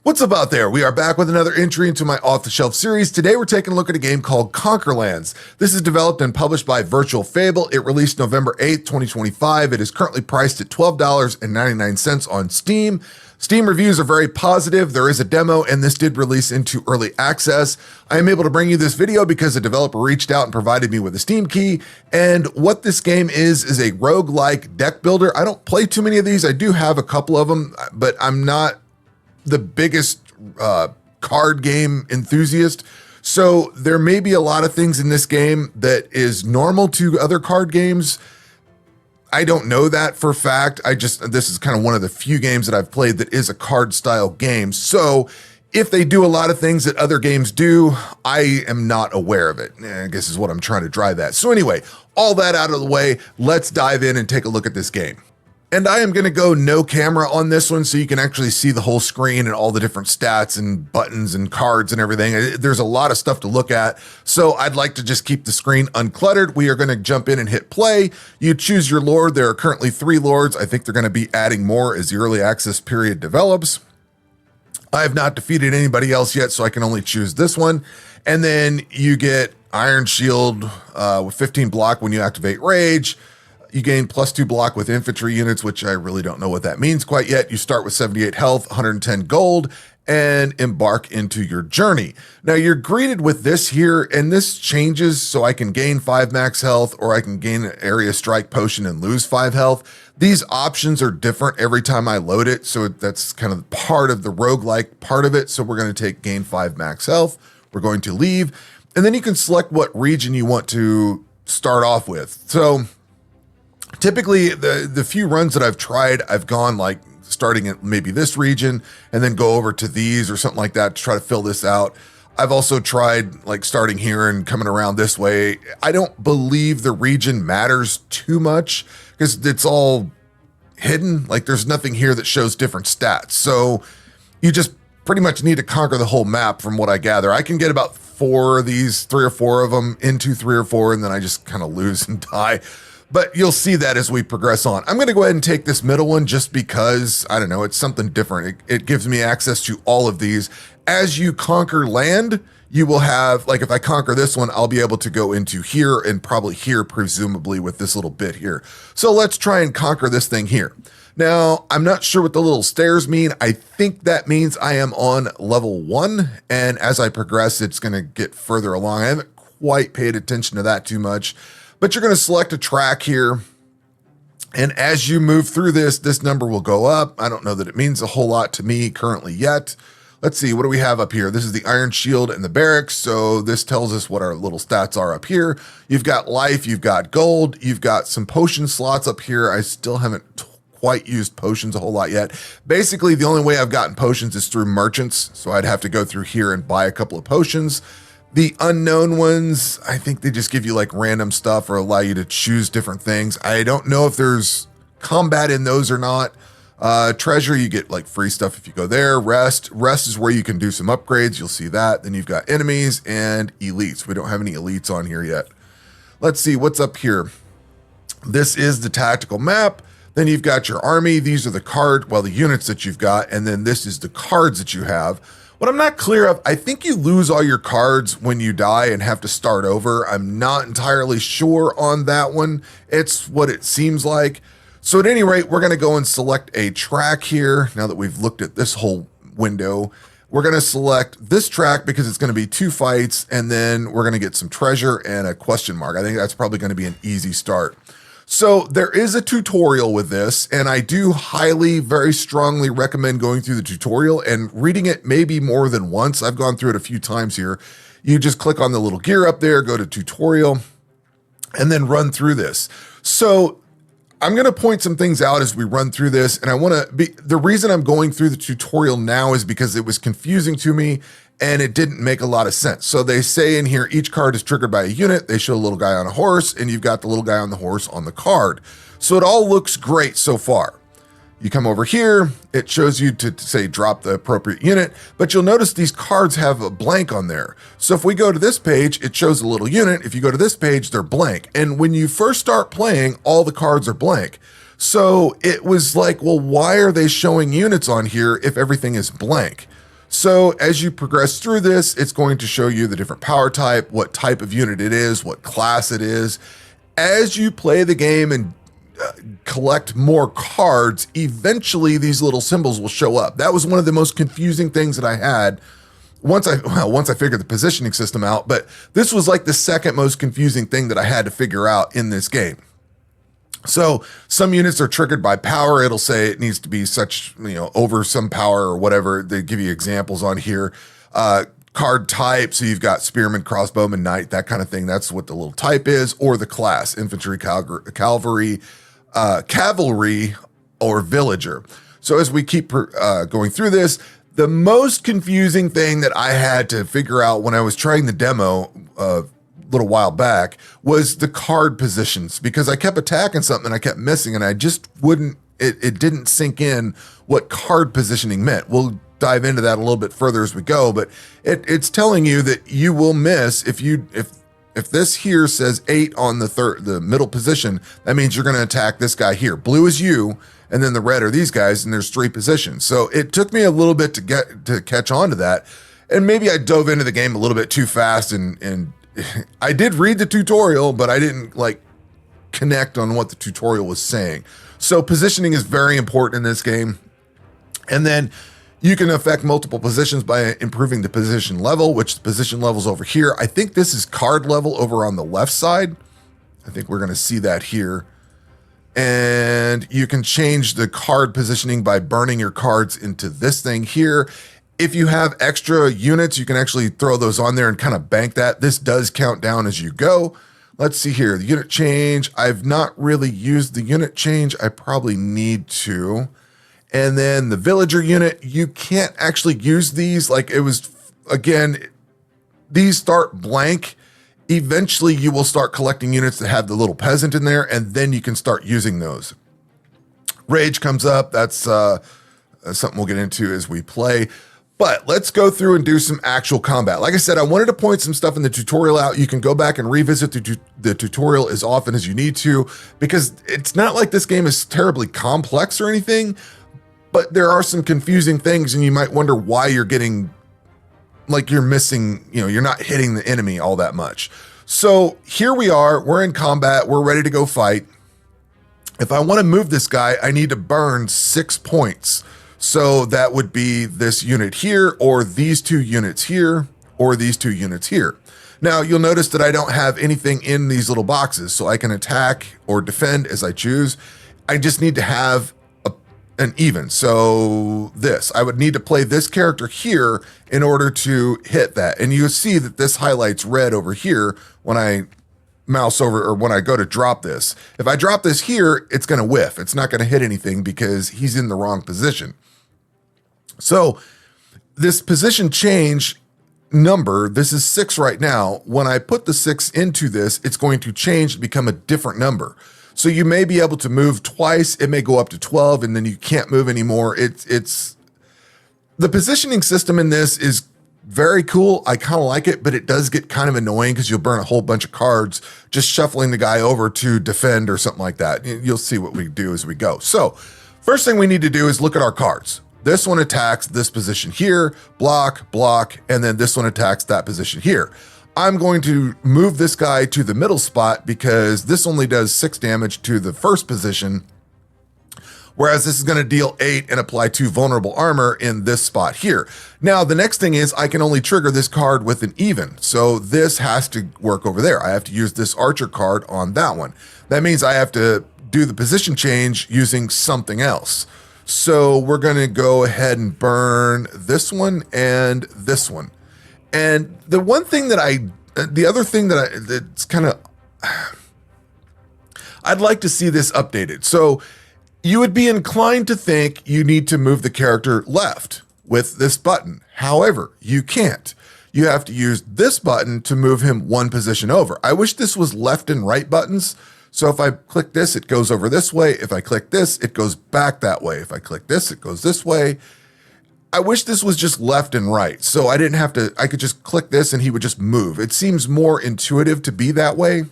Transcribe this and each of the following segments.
What's up out there? We are back with another entry into my off-the-shelf series. Today we're taking a look at a game called Conquerlands. This is developed and published by Virtual Fable. It released November 8th, 2025. It is currently priced at $12.99 on Steam. Steam reviews are very positive. There is a demo, and this did release into early access. I am able to bring you this video because a developer reached out and provided me with a Steam key. And what this game is a roguelike deck builder. I don't play too many of these. I do have a couple of them, but I'm not the biggest card game enthusiast. So there may be a lot of things in this game that is normal to other card games. I don't know that for a fact. This is kind of one of the few games that I've played that is a card style game. So if they do a lot of things that other games do, I am not aware of it. I guess is what I'm trying to drive at. So anyway, all that out of the way, let's dive in and take a look at this game. And I am going to go no camera on this one so you can actually see the whole screen and all the different stats and buttons and cards and everything. There's a lot of stuff to look at, so I'd like to just keep the screen uncluttered. We are going to jump in and hit play. You choose your lord. There are currently 3 lords. I think they're going to be adding more as the early access period develops. I have not defeated anybody else yet, so I can only choose this one. And then you get Iron Shield with 15 block when you activate Rage. You gain +2 block with infantry units, which I really don't know what that means quite yet. You start with 78 health, 110 gold, and embark into your journey. Now you're greeted with this here, and this changes so I can gain 5 max health, or I can gain an area strike potion and lose 5 health. These options are different every time I load it, so that's kind of part of the roguelike part of it. So we're going to take gain 5 max health. We're going to leave, and then you can select what region you want to start off with. So typically, the few runs that I've tried, I've gone like starting at maybe this region and then go over to these or something like that to try to fill this out. I've also tried like starting here and coming around this way. I don't believe the region matters too much because it's all hidden. Like there's nothing here that shows different stats. So you just pretty much need to conquer the whole map from what I gather. I can get about 4 of these, 3 or 4 of them into 3 or 4, and then I just kind of lose and die. But you'll see that as we progress on. I'm going to go ahead and take this middle one just because, I don't know, it's something different. It gives me access to all of these. As you conquer land, you will have, like if I conquer this one, I'll be able to go into here and probably here, presumably with this little bit here. So let's try and conquer this thing here. Now, I'm not sure what the little stairs mean. I think that means I am on level 1. And as I progress, it's going to get further along. I haven't quite paid attention to that too much. But you're going to select a track here. And as you move through this number will go up. I don't know that it means a whole lot to me currently yet. Let's see, what do we have up here? This is the Iron Shield and the barracks. So this tells us what our little stats are up here. You've got life, you've got gold, you've got some potion slots up here. I still haven't quite used potions a whole lot yet. Basically, the only way I've gotten potions is through merchants. So I'd have to go through here and buy a couple of potions. The unknown ones, I think they just give you like random stuff or allow you to choose different things. I don't know if there's combat in those or not. Treasure, you get like free stuff if you go there. Rest is where you can do some upgrades. You'll see that. Then you've got enemies and elites. We don't have any elites on here yet. Let's see what's up here. This is the tactical map. Then you've got your army. These are the units that you've got. And then this is the cards that you have. What I'm not clear of, I think you lose all your cards when you die and have to start over. I'm not entirely sure on that one. It's what it seems like. So at any rate, we're going to go and select a track here. Now that we've looked at this whole window, we're going to select this track because it's going to be 2 fights, and then we're going to get some treasure and a question mark. I think that's probably going to be an easy start. So there is a tutorial with this, and I do very strongly recommend going through the tutorial and reading it maybe more than once. I've gone through it a few times here. You just click on the little gear up there, go to tutorial, and then run through this. So I'm going to point some things out as we run through this, and the reason I'm going through the tutorial now is because it was confusing to me and it didn't make a lot of sense. So they say in here, each card is triggered by a unit. They show a little guy on a horse, and you've got the little guy on the horse on the card. So it all looks great so far. You come over here, it shows you to say drop the appropriate unit, but you'll notice these cards have a blank on there. So if we go to this page, it shows a little unit. If you go to this page, they're blank. And when you first start playing, all the cards are blank. So it was like, well, why are they showing units on here if everything is blank? So as you progress through this, it's going to show you the different power type, what type of unit it is, what class it is. As you play the game and collect more cards, eventually these little symbols will show up. That was one of the most confusing things that I had once I figured the positioning system out, but this was like the second most confusing thing that I had to figure out in this game. So some units are triggered by power. It'll say it needs to be such, over some power or whatever. They give you examples on here. Card type. So you've got spearman, crossbowman, knight, that kind of thing. That's what the little type is, or the class, infantry, cavalry, or villager. So as we keep going through this, the most confusing thing that I had to figure out when I was trying the demo a little while back was the card positions, because I kept attacking something and I kept missing, and I just wouldn't, it didn't sink in what card positioning meant. We'll dive into that a little bit further as we go, but it's telling you that you will miss if this here says 8 on the middle position, that means you're going to attack this guy here. Blue is you, and then the red are these guys, and there's 3 positions. So it took me a little bit to catch on to that. And maybe I dove into the game a little bit too fast, and I did read the tutorial, but I didn't connect on what the tutorial was saying. So positioning is very important in this game. And then you can affect multiple positions by improving the position level, which the position level's over here. I think this is card level over on the left side. I think we're going to see that here. And you can change the card positioning by burning your cards into this thing here. If you have extra units, you can actually throw those on there and kind of bank that. This does count down as you go. Let's see here, the unit change. I've not really used the unit change. I probably need to. And then the villager unit, you can't actually use these. These start blank. Eventually you will start collecting units that have the little peasant in there, and then you can start using those. Rage comes up. That's something we'll get into as we play. But let's go through and do some actual combat. Like I said, I wanted to point some stuff in the tutorial out. You can go back and revisit the tutorial as often as you need to, because it's not like this game is terribly complex or anything, but there are some confusing things, and you might wonder why you're getting, you're missing, you're not hitting the enemy all that much. So here we are, we're in combat, we're ready to go fight. If I want to move this guy, I need to burn 6 points. So that would be this unit here, or these 2 units here, or these 2 units here. Now you'll notice that I don't have anything in these little boxes, so I can attack or defend as I choose. I just need to have an even. So I would need to play this character here in order to hit that. And you see that this highlights red over here when I mouse over, or when I go to drop this. If I drop this here, it's going to whiff. It's not going to hit anything because he's in the wrong position. So this position change number, this is 6 right now. When I put the 6 into this, it's going to change to become a different number. So you may be able to move twice. It may go up to 12, and then you can't move anymore. It's the positioning system in this is very cool. I kind of like it, but it does get kind of annoying because you'll burn a whole bunch of cards just shuffling the guy over to defend or something like that. You'll see what we do as we go. So first thing we need to do is look at our cards. This one attacks this position here, block, and then this one attacks that position here. I'm going to move this guy to the middle spot because this only does 6 damage to the first position, whereas this is going to deal 8 and apply 2 vulnerable armor in this spot here. Now, the next thing is I can only trigger this card with an even, so this has to work over there. I have to use this archer card on that one. That means I have to do the position change using something else. So we're going to go ahead and burn this one and this one. And the other thing that's kind of, I'd like to see this updated. So you would be inclined to think you need to move the character left with this button. However, you can't. You have to use this button to move him 1 position over. I wish this was left and right buttons. So if I click this, it goes over this way. If I click this, it goes back that way. If I click this, it goes this way. I wish this was just left and right. So I didn't have to, I could just click this and he would just move. It seems more intuitive to be that way.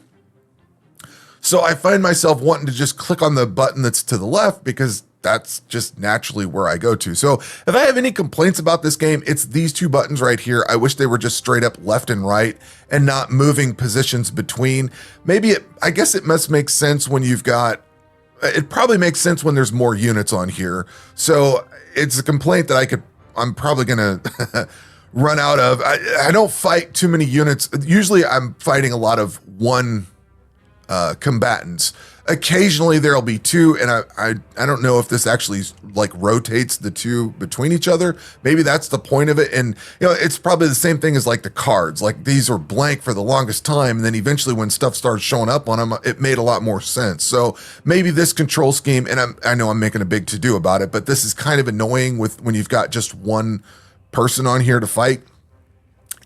So I find myself wanting to just click on the button that's to the left because that's just naturally where I go to. So if I have any complaints about this game, it's these two buttons right here. I wish they were just straight up left and right and not moving positions between. I guess it must make sense when it probably makes sense when there's more units on here. So it's a complaint that I'm probably going to run out of. I don't fight too many units. Usually I'm fighting a lot of one combatants. Occasionally there'll be two, and I don't know if this actually like rotates the two between each other. Maybe that's the point of it. And it's probably the same thing as like the cards. Like these are blank for the longest time, and then eventually when stuff started showing up on them, it made a lot more sense. So maybe this control scheme, and I know I'm making a big to-do about it, but this is kind of annoying when you've got just one person on here to fight.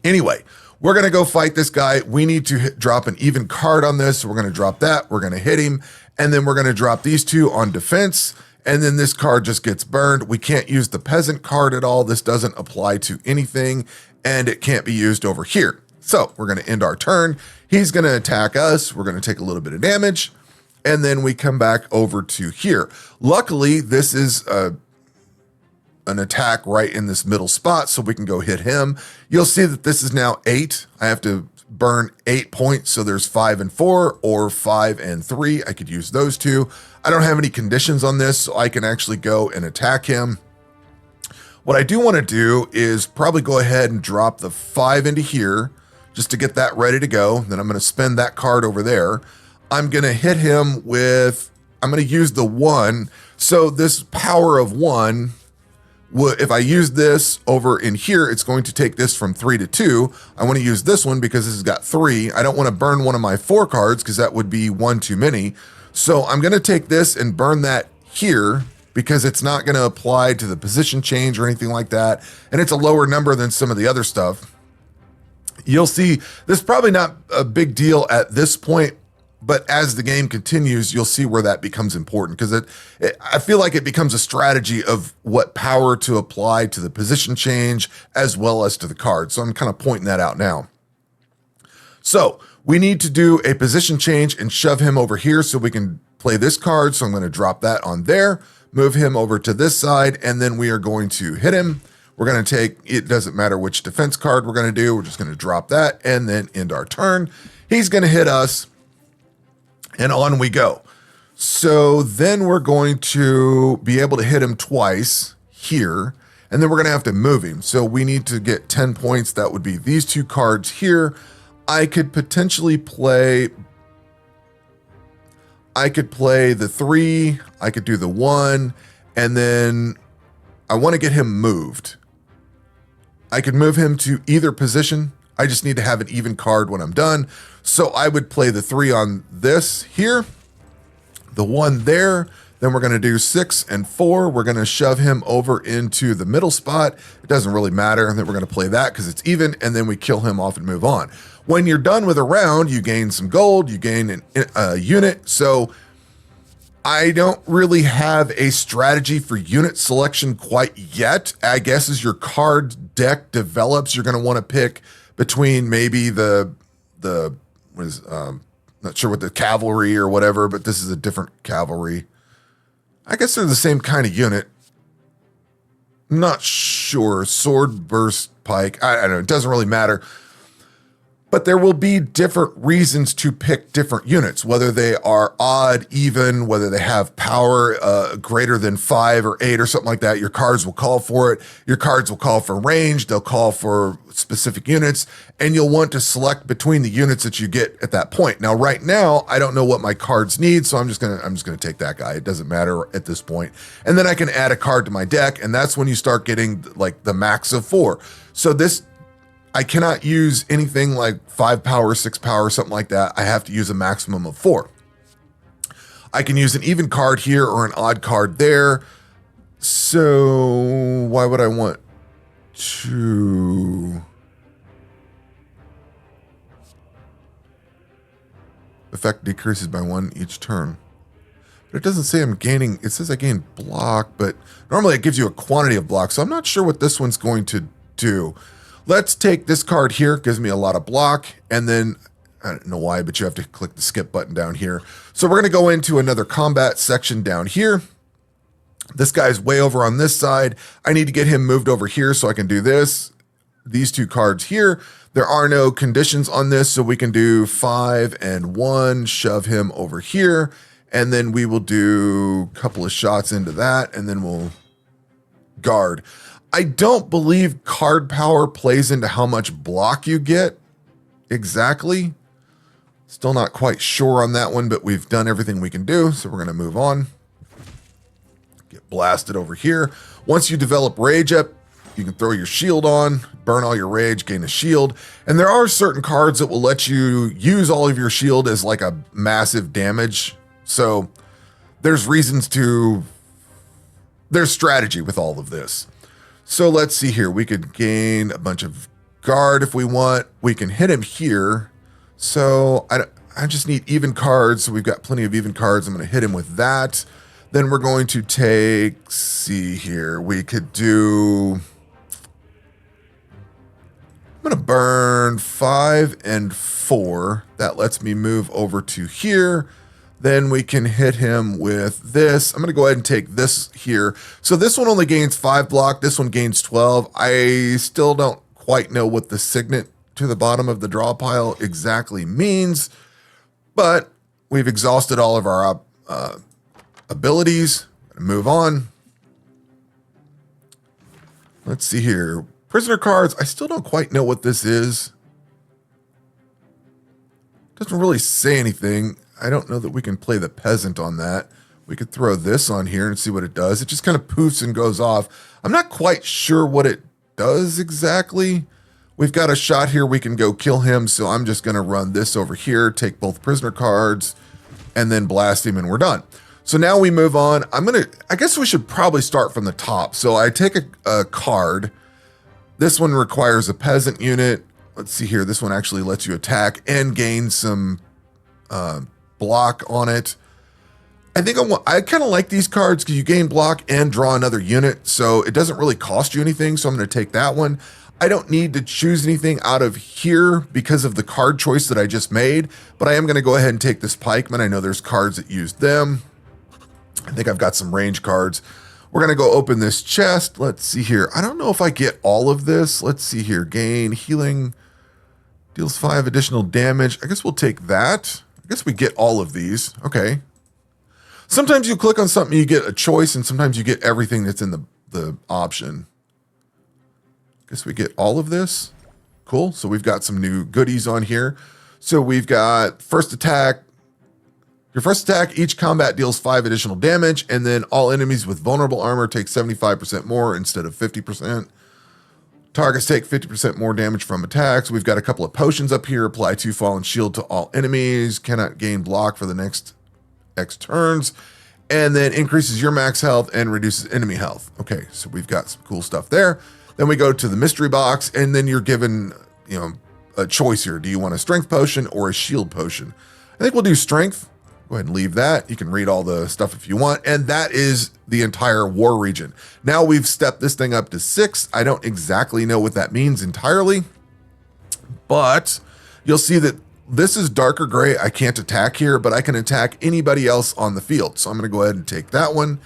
Anyway, we're going to go fight this guy. We need to drop an even card on this. So we're going to drop that. We're going to hit him. And then we're going to drop these two on defense. And then this card just gets burned. We can't use the peasant card at all. This doesn't apply to anything. And it can't be used over here. So we're going to end our turn. He's going to attack us. We're going to take a little bit of damage. And then we come back over to here. Luckily, this is an attack right in this middle spot, so we can go hit him. You'll see that this is now 8. I have to burn 8 points, so there's 5 and 4 or 5 and 3. I could use those two. I don't have any conditions on this, so I can actually go and attack him. What I do want to do is probably go ahead and drop the 5 into here just to get that ready to go. Then I'm going to spend that card over there. I'm going to hit him I'm going to use the 1. So this power of 1, if I use this over in here, it's going to take this from 3 to 2. I want to use this one because this has got 3. I don't want to burn one of my 4 cards because that would be 1 too many. So I'm going to take this and burn that here because it's not going to apply to the position change or anything like that. And it's a lower number than some of the other stuff. You'll see this is probably not a big deal at this point, but as the game continues, you'll see where that becomes important because I feel like it becomes a strategy of what power to apply to the position change as well as to the card. So I'm kind of pointing that out now. So we need to do a position change and shove him over here so we can play this card. So I'm going to drop that on there, move him over to this side, and then we are going to hit him. We're going to take, it doesn't matter which defense card we're going to do. We're just going to drop that and then end our turn. He's going to hit us. And on we go. So then we're going to be able to hit him twice here, and then we're going to have to move him. So we need to get 10 points. That would be these two cards here. I could potentially play the 3. I could do the 1, and then I want to get him moved. I could move him to either position. I just need to have an even card when I'm done. So I would play the 3 on this here, the 1 there. Then we're going to do 6 and 4. We're going to shove him over into the middle spot. It doesn't really matter. And then we're going to play that because it's even. And then we kill him off and move on. When you're done with a round, you gain some gold. You gain a unit. So I don't really have a strategy for unit selection quite yet. I guess as your card deck develops, you're going to want to pick between maybe not sure what the cavalry or whatever, but this is a different cavalry. I guess they're the same kind of unit. Not sure. Sword burst pike. I don't know. It doesn't really matter. But there will be different reasons to pick different units, whether they are odd, even, whether they have power greater than 5 or 8 or something like that. Your cards will call for it. Your cards will call for range. They'll call for specific units, and you'll want to select between the units that you get at that point. Now, right now, I don't know what my cards need, so I'm just gonna take that guy. It doesn't matter at this point. And then I can add a card to my deck, and that's when you start getting like the max of 4. So this, I cannot use anything like 5 power, 6 power, something like that. I have to use a maximum of 4. I can use an even card here or an odd card there. So why would I want to? Effect decreases by 1 each turn. But it doesn't say I'm gaining, it says I gain block, but normally it gives you a quantity of block. So I'm not sure what this one's going to do. Let's take this card here, gives me a lot of block, and then, I don't know why, but you have to click the skip button down here. So we're gonna go into another combat section down here. This guy's way over on this side. I need to get him moved over here so I can do this. These two cards here. There are no conditions on this, so we can do 5 and 1, shove him over here, and then we will do a couple of shots into that, and then we'll guard. I don't believe card power plays into how much block you get exactly. Still not quite sure on that one, but we've done everything we can do, so we're going to move on. Get blasted over here. Once you develop rage up, you can throw your shield on, burn all your rage, gain a shield. And there are certain cards that will let you use all of your shield as like a massive damage. So there's strategy with all of this. So let's see here. We could gain a bunch of guard if we want. We can hit him here. So I just need even cards. So we've got plenty of even cards. I'm going to hit him with that. Then we're going to take, see here. We could do, I'm going to burn 5 and 4. That lets me move over to here. Then we can hit him with this. I'm going to go ahead and take this here. So this one only gains 5 block. This one gains 12. I still don't quite know what the signet to the bottom of the draw pile exactly means, but we've exhausted all of our abilities. Move on. Let's see here. Prisoner cards. I still don't quite know what this is. Doesn't really say anything. I don't know that we can play the peasant on that. We could throw this on here and see what it does. It just kind of poofs and goes off. I'm not quite sure what it does exactly. We've got a shot here. We can go kill him. So I'm just going to run this over here, take both prisoner cards, and then blast him, and we're done. So now we move on. I guess we should probably start from the top. So I take a card. This one requires a peasant unit. Let's see here. This one actually lets you attack and gain some block on it. I think I kind of like these cards because you gain block and draw another unit. So it doesn't really cost you anything. So I'm going to take that one. I don't need to choose anything out of here because of the card choice that I just made, but I am going to go ahead and take this pikeman. I know there's cards that use them. I think I've got some range cards. We're going to go open this chest. Let's see here. I don't know if I get all of this. Let's see here. Gain healing, deals 5 additional damage. I guess we'll take that. I guess we get all of these. Okay. Sometimes you click on something, you get a choice, and sometimes you get everything that's in the option. Guess we get all of this. Cool. So we've got some new goodies on here. So we've got first attack. Your first attack, each combat deals 5 additional damage, and then all enemies with vulnerable armor take 75% more instead of 50%. Targets take 50% more damage from attacks. We've got a couple of potions up here. Apply 2 fallen shield to all enemies. Cannot gain block for the next X turns. And then increases your max health and reduces enemy health. Okay, so we've got some cool stuff there. Then we go to the mystery box, and then you're given, a choice here. Do you want a strength potion or a shield potion? I think we'll do strength. Go ahead and leave that. You can read all the stuff if you want. And that is the entire war region. Now we've stepped this thing up to 6. I don't exactly know what that means entirely, but you'll see that this is darker gray. I can't attack here, but I can attack anybody else on the field. So I'm going to go ahead and take that one.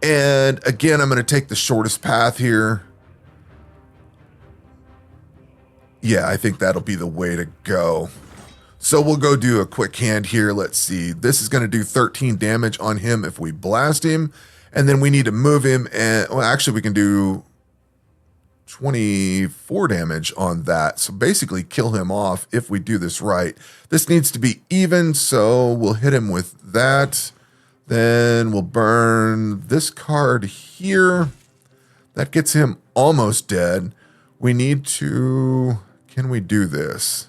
And again, I'm going to take the shortest path here. Yeah, I think that'll be the way to go. So we'll go do a quick hand here. Let's see. This is going to do 13 damage on him if we blast him. And then we need to move him. And well, actually, we can do 24 damage on that. So basically kill him off if we do this right. This needs to be even. So we'll hit him with that. Then we'll burn this card here. That gets him almost dead. We need to... Can we do this?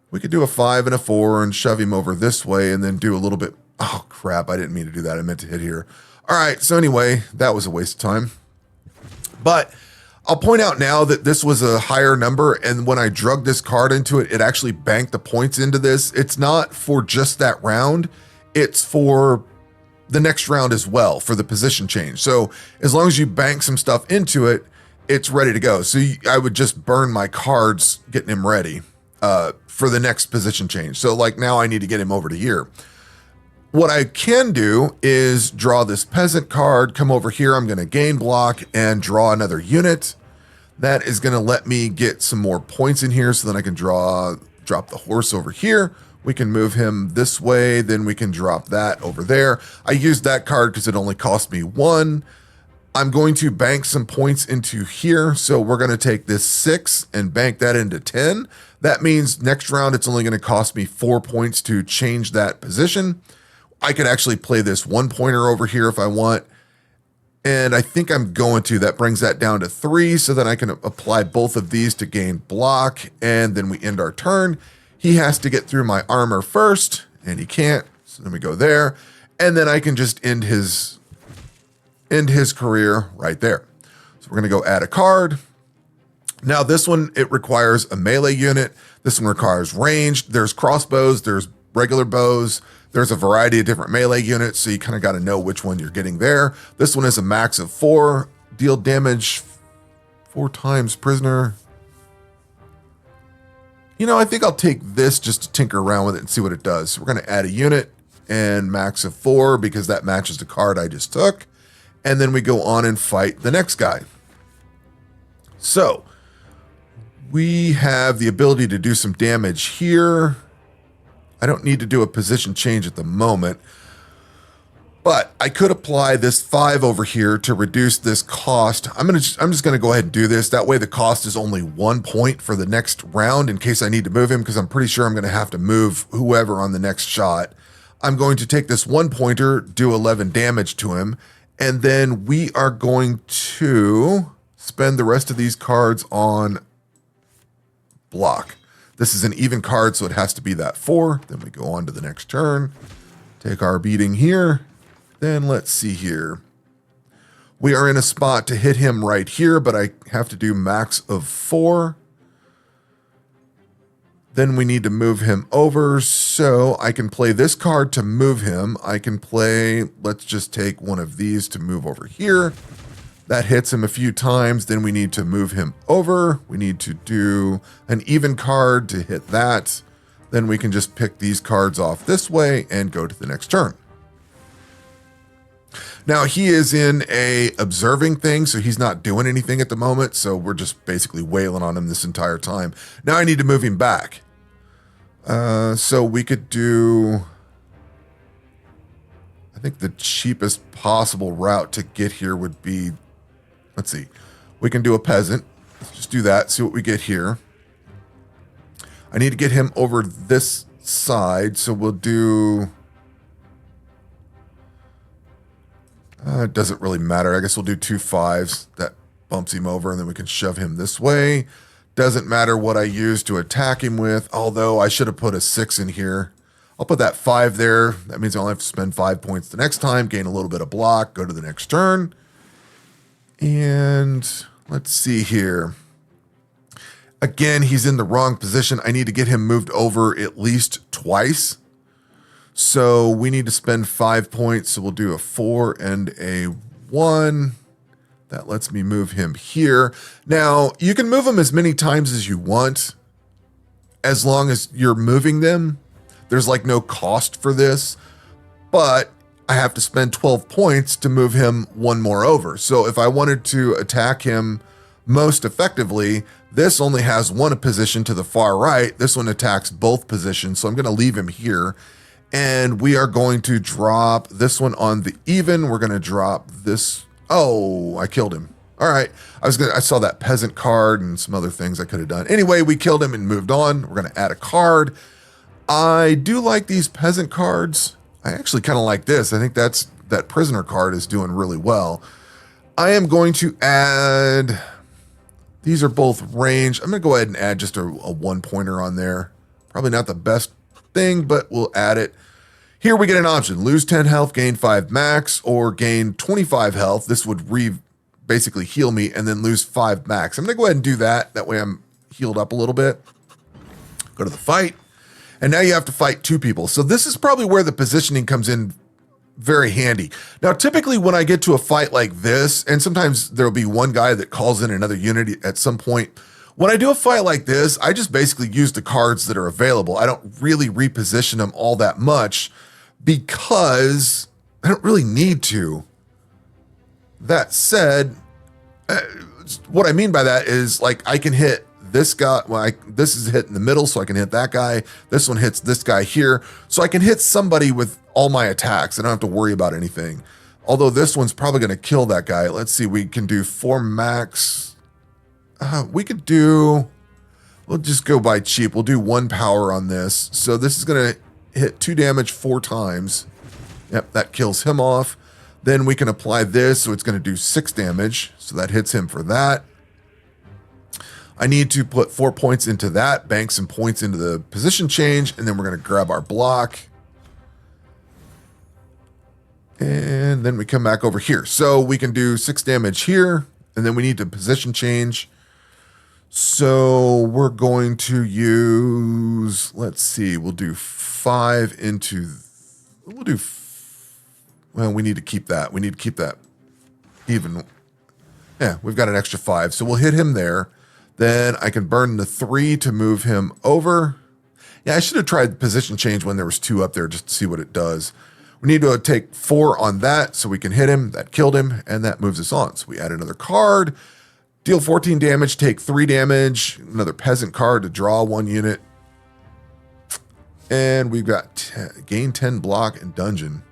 We could do a 5 and a 4 and shove him over this way and then do a little bit. Oh, crap. I didn't mean to do that. I meant to hit here. All right. So anyway, that was a waste of time. But I'll point out now that this was a higher number. And when I drug this card into it, it actually banked the points into this. It's not for just that round. It's for the next round as well for the position change. So as long as you bank some stuff into it, it's ready to go. So I would just burn my cards getting him ready for the next position change. So like now I need to get him over to here. what I can do is draw this peasant card, come over here. I'm going to gain block and draw another unit. That is going to let me get some more points in here so then I can drop the horse over here. We can move him this way. Then we can drop that over there. I used that card because it only cost me 1. I'm going to bank some points into here. So we're going to take this 6 and bank that into 10. That means next round, it's only going to cost me 4 points to change that position. I could actually play this 1 pointer over here if I want. And I think I'm going to. That brings that down to 3 so that I can apply both of these to gain block. And then we end our turn. He has to get through my armor first, and he can't. So then we go there. And then I can just end his career right there. So we're going to go add a card. Now this one, it requires a melee unit. This one requires ranged. There's crossbows. There's regular bows. There's a variety of different melee units, so you kind of got to know which one you're getting there. This one is a max of 4. Deal damage 4 times prisoner. You know, I think I'll take this just to tinker around with it and see what it does. So we're going to add a unit and max of 4 because that matches the card I just took. And then we go on and fight the next guy. So we have the ability to do some damage here. I don't need to do a position change at the moment, but I could apply this 5 over here to reduce this cost. I'm just going to go ahead and do this. That way the cost is only 1 point for the next round in case I need to move him, because I'm pretty sure I'm going to have to move whoever on the next shot. I'm going to take this 1 pointer, do 11 damage to him, and then we are going to spend the rest of these cards on block. This is an even card, so it has to be that 4. Then we go on to the next turn. Take our beating here. Then let's see here. We are in a spot to hit him right here, but I have to do max of 4. Then we need to move him over, so I can play this card to move him. I can play, let's just take one of these to move over here. That hits him a few times. Then we need to move him over. We need to do an even card to hit that. Then we can just pick these cards off this way and go to the next turn. Now he is in a observing thing, so he's not doing anything at the moment. So we're just basically wailing on him this entire time. Now I need to move him back. So we could do, I think the cheapest possible route to get here would be, let's see, we can do a peasant. Let's just do that, see what we get here. I need to get him over this side, so we'll do, it doesn't really matter. I guess we'll do 2 5s. That bumps him over, and then we can shove him this way. Doesn't matter what I use to attack him with, although I should have put a 6 in here. I'll put that 5 there. That means I only have to spend 5 points the next time, gain a little bit of block, go to the next turn. And let's see here. Again, he's in the wrong position. I need to get him moved over at least twice. So we need to spend 5 points. So we'll do a 4 and a 1. That lets me move him here. Now, you can move him as many times as you want, as long as you're moving them. There's like no cost for this, but I have to spend 12 points to move him 1 more over. So if I wanted to attack him most effectively, this only has 1 position to the far right. This one attacks both positions. So I'm going to leave him here. And we are going to drop this one on the even. We're going to drop this. Oh, I killed him. All right. I saw that peasant card and some other things I could have done. Anyway, we killed him and moved on. We're going to add a card. I do like these peasant cards. I actually kind of like this. I think that prisoner card is doing really well. I am going to add, these are both range. I'm going to go ahead and add just a 1 pointer on there. Probably not the best thing, but we'll add it. Here we get an option. Lose 10 health, gain 5 max, or gain 25 health. This would basically heal me and then lose 5 max. I'm going to go ahead and do that. That way I'm healed up a little bit. Go to the fight. And now you have to fight 2 people. So this is probably where the positioning comes in very handy. Now, typically when I get to a fight like this, and sometimes there'll be one guy that calls in another unit at some point. When I do a fight like this, I just basically use the cards that are available. I don't really reposition them all that much because I don't really need to. That said, what I mean by that is like I can hit this guy. Well, this is hit in the middle, so I can hit that guy. This one hits this guy here. So I can hit somebody with all my attacks. I don't have to worry about anything. Although this one's probably going to kill that guy. Let's see. We can do 4 max. We could do... We'll just go by cheap. We'll do 1 power on this. So this is going to hit 2 damage 4 times. Yep, that kills him off. Then we can apply this, so it's going to do 6 damage. So that hits him for that. I need to put 4 points into that, bank some points into the position change, and then we're going to grab our block. And then we come back over here. So we can do 6 damage here, and then we need to position change. So we're going to use, let's see, we'll do 5 into, well, we need to keep that. We need to keep that even. Yeah, we've got an extra 5. So we'll hit him there. Then I can burn the 3 to move him over. Yeah, I should have tried position change when there was 2 up there just to see what it does. We need to take 4 on that so we can hit him. That killed him, and that moves us on. So we add another card. Deal 14 damage, take 3 damage. Another peasant card to draw 1 unit. And we've got gain 10 block and dungeon.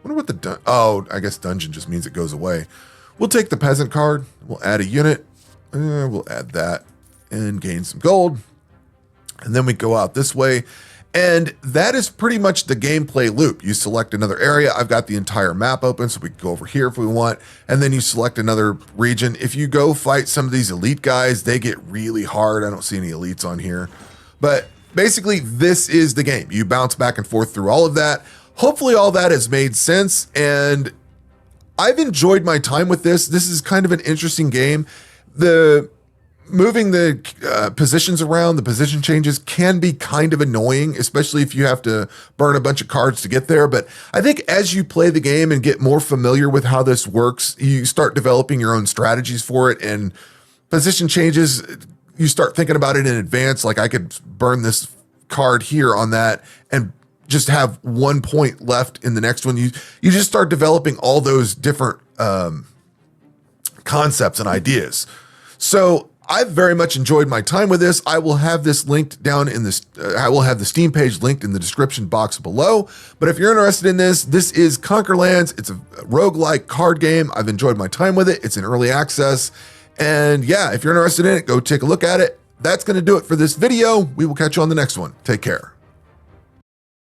Wonder what the I guess dungeon just means it goes away. We'll take the peasant card. We'll add a unit. We'll add that and gain some gold. And then we go out this way. And that is pretty much the gameplay loop. You select another area. I've got the entire map open, so we can go over here if we want. And then you select another region. If you go fight some of these elite guys, they get really hard. I don't see any elites on here. But basically, this is the game. You bounce back and forth through all of that. Hopefully, all that has made sense. And I've enjoyed my time with this. This is kind of an interesting game. Moving the positions around, the position changes can be kind of annoying, especially if you have to burn a bunch of cards to get there. But I think as you play the game and get more familiar with how this works, you start developing your own strategies for it. And position changes, you start thinking about it in advance. Like I could burn this card here on that and just have 1 point left in the next one. You just start developing all those different concepts and ideas. So I've very much enjoyed my time with this. I will have this linked down in this. I will have the Steam page linked in the description box below. But if you're interested in this is Conquerlands. It's a roguelike card game. I've enjoyed my time with it. It's in early access. And yeah, if you're interested in it, go take a look at it. That's going to do it for this video. We will catch you on the next one. Take care.